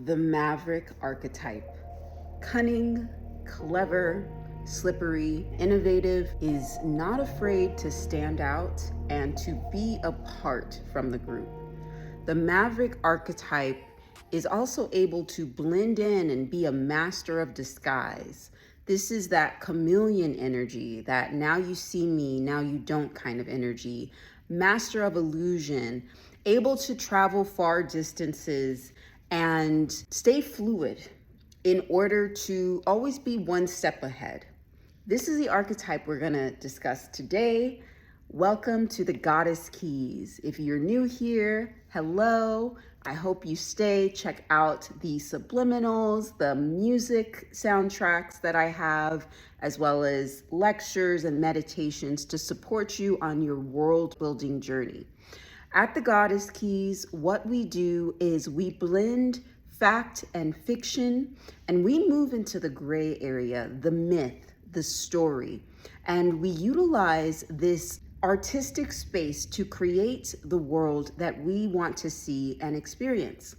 The Maverick archetype. Cunning, clever, slippery, innovative, is not afraid to stand out and to be apart from the group. The Maverick archetype is also able to blend in and be a master of disguise. This is that chameleon energy, that now you see me, now you don't kind of energy. Master of illusion, able to travel far distances and stay fluid in order to always be one step ahead. This is the archetype we're gonna discuss today. Welcome to the Goddess Keys. If you're new here, hello. I hope you stay. Check out the subliminals, the music soundtracks that I have, as well as lectures and meditations to support you on your world building journey. At the Goddess Keys, what we do is we blend fact and fiction, and we move into the gray area, the myth, the story, and we utilize this artistic space to create the world that we want to see and experience.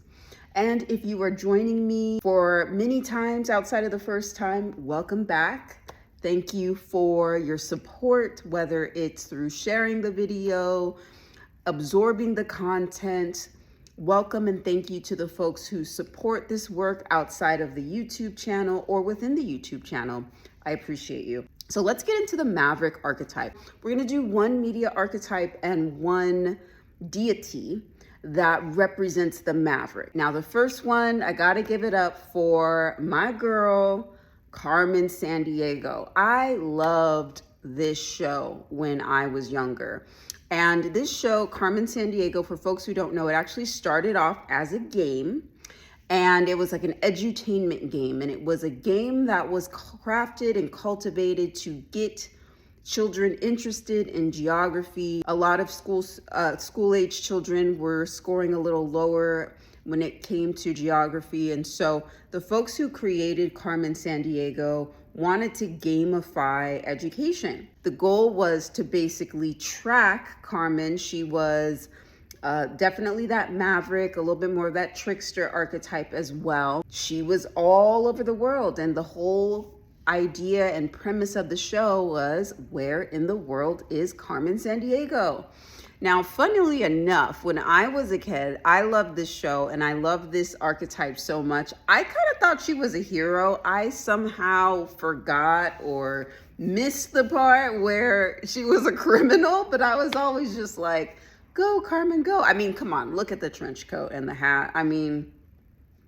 And if you are joining me for many times outside of the first time, welcome back. Thank you for your support, whether it's through sharing the video, absorbing the content. Welcome and thank you to the folks who support this work outside of the YouTube channel or within the YouTube channel. I appreciate you. So let's get into the Maverick archetype. We're gonna do one media archetype and one deity that represents the Maverick. Now the first one, I gotta give it up for my girl, Carmen Sandiego. I loved this show when I was younger. And this show, Carmen Sandiego, for folks who don't know, it actually started off as a game. And it was like an edutainment game. And it was a game that was crafted and cultivated to get children interested in geography. A lot of school-age children were scoring a little lower when it came to geography. And so the folks who created Carmen Sandiego wanted to gamify education. The goal was to basically track Carmen. She was definitely that maverick, a little bit more of that trickster archetype as well. She was all over the world, and the whole idea and premise of the show was, where in the world is Carmen Sandiego? Now, funnily enough, when I was a kid, I loved this show and I loved this archetype so much. I kind of thought she was a hero. I somehow forgot or missed the part where she was a criminal, but I was always just like, go Carmen, go. I mean, come on, look at the trench coat and the hat. I mean,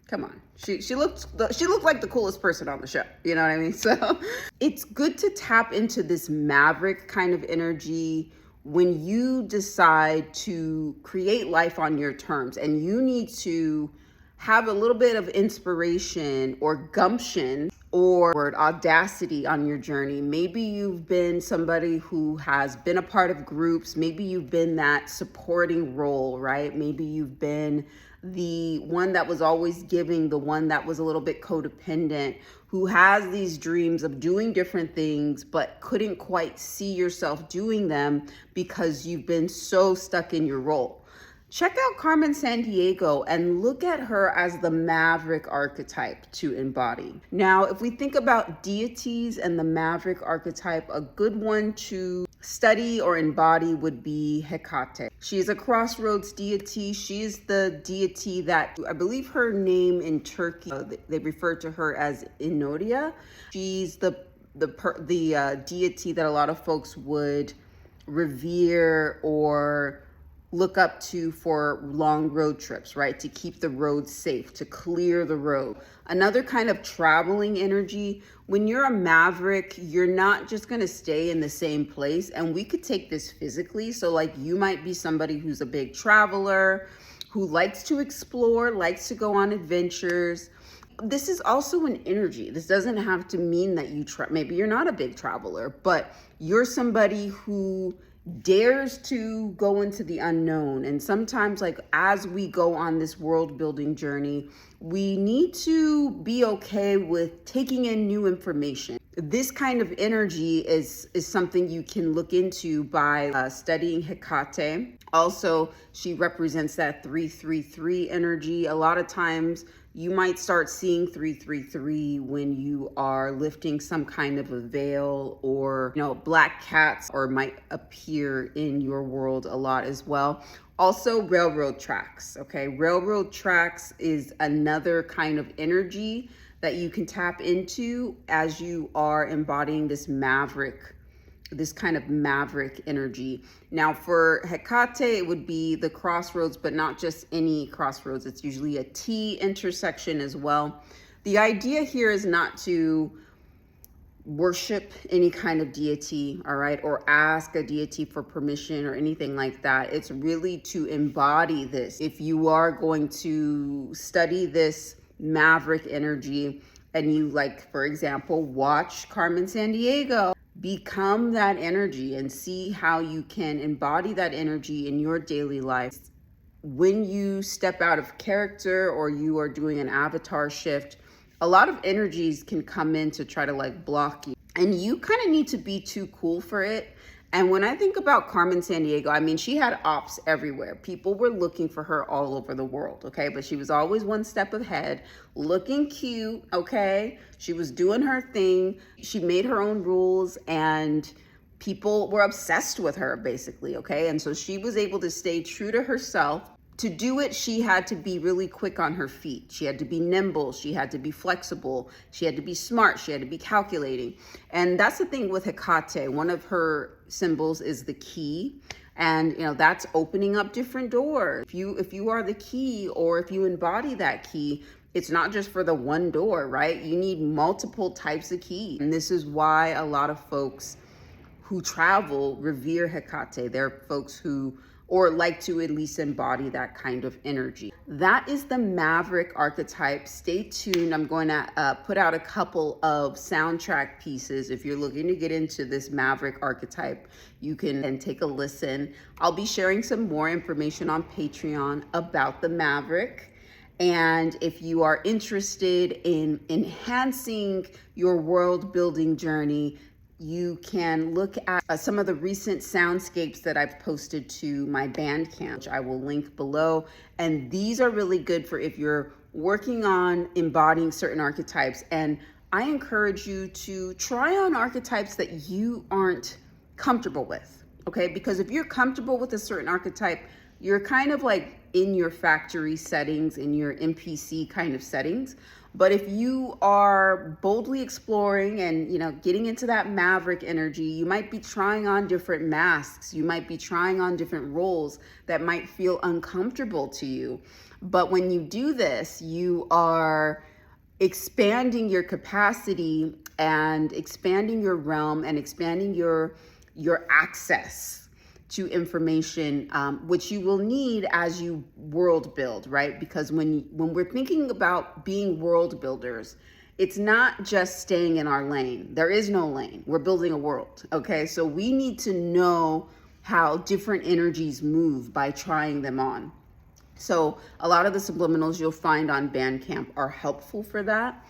come on. She looked like the coolest person on the show. You know what I mean? So it's good to tap into this maverick kind of energy when you decide to create life on your terms, and you need to have a little bit of inspiration or gumption or audacity on your journey. Maybe you've been somebody who has been a part of groups. Maybe you've been that supporting role, right? Maybe you've been the one that was always giving, the one that was a little bit codependent, who has these dreams of doing different things, but couldn't quite see yourself doing them because you've been so stuck in your role. Check out Carmen Sandiego and look at her as the Maverick archetype to embody. Now, if we think about deities and the Maverick archetype, a good one to study or embody would be Hecate. She is a crossroads deity. She is the deity that, I believe her name in Turkey, they refer to her as Enodia. She's the deity that a lot of folks would revere or look up to for long road trips, right? To keep the road safe, to clear the road. Another kind of traveling energy. When you're a maverick, you're not just gonna stay in the same place. And we could take this physically. So like you might be somebody who's a big traveler, who likes to explore, likes to go on adventures. This is also an energy. This doesn't have to mean that maybe you're not a big traveler, but you're somebody who dares to go into the unknown. And sometimes, like, as we go on this world building journey, we need to be okay with taking in new information. This kind of energy is something you can look into by studying Hecate. Also, she represents that 333 energy. A lot of times You might start seeing 333 when you are lifting some kind of a veil, or black cats or might appear in your world a lot as well. Also railroad tracks, okay? Railroad tracks is another kind of energy that you can tap into as you are embodying this kind of maverick energy. Now for Hecate, it would be the crossroads, but not just any crossroads. It's usually a T intersection as well. The idea here is not to worship any kind of deity, all right, or ask a deity for permission or anything like that. It's really to embody this. If you are going to study this maverick energy and you, like, for example, watch Carmen Sandiego, become that energy and see how you can embody that energy in your daily life. When you step out of character or you are doing an avatar shift, a lot of energies can come in to try to like block you. And you kind of need to be too cool for it. And when I think about Carmen Sandiego, I mean, she had ops everywhere. People were looking for her all over the world, okay? But she was always one step ahead, looking cute, okay? She was doing her thing. She made her own rules and people were obsessed with her, basically, okay? And so she was able to stay true to herself. To do it, she had to be really quick on her feet. She had to be nimble. She had to be flexible. She had to be smart. She had to be calculating. And that's the thing with Hecate. One of her symbols is the key. And, that's opening up different doors. If you are the key, or if you embody that key, it's not just for the one door, right? You need multiple types of keys. And this is why a lot of folks who travel revere Hecate. They're folks who or like to at least embody that kind of energy. That is the Maverick archetype. Stay tuned. I'm going to put out a couple of soundtrack pieces. If you're looking to get into this Maverick archetype, you can then take a listen. I'll be sharing some more information on Patreon about the Maverick. And if you are interested in enhancing your world building journey, you can look at some of the recent soundscapes that I've posted to my Bandcamp, which I will link below. And these are really good for if you're working on embodying certain archetypes. And I encourage you to try on archetypes that you aren't comfortable with, okay? Because if you're comfortable with a certain archetype, you're kind of like in your factory settings, in your NPC kind of settings. But if you are boldly exploring and, getting into that maverick energy, you might be trying on different masks. You might be trying on different roles that might feel uncomfortable to you. But when you do this, you are expanding your capacity and expanding your realm and expanding your access to information, which you will need as you world build, right? Because when we're thinking about being world builders, it's not just staying in our lane. There is no lane. We're building a world, okay? So we need to know how different energies move by trying them on. So a lot of the subliminals you'll find on Bandcamp are helpful for that.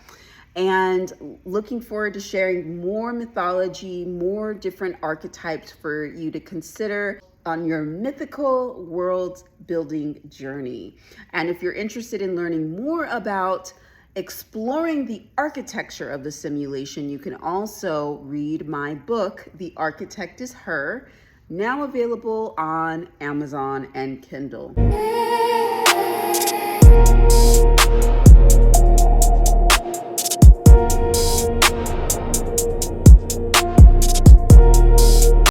And looking forward to sharing more mythology, more different archetypes for you to consider on your mythical world building journey. And if you're interested in learning more about exploring the architecture of the simulation, you can also read my book, The Architect is Her, now available on Amazon and Kindle.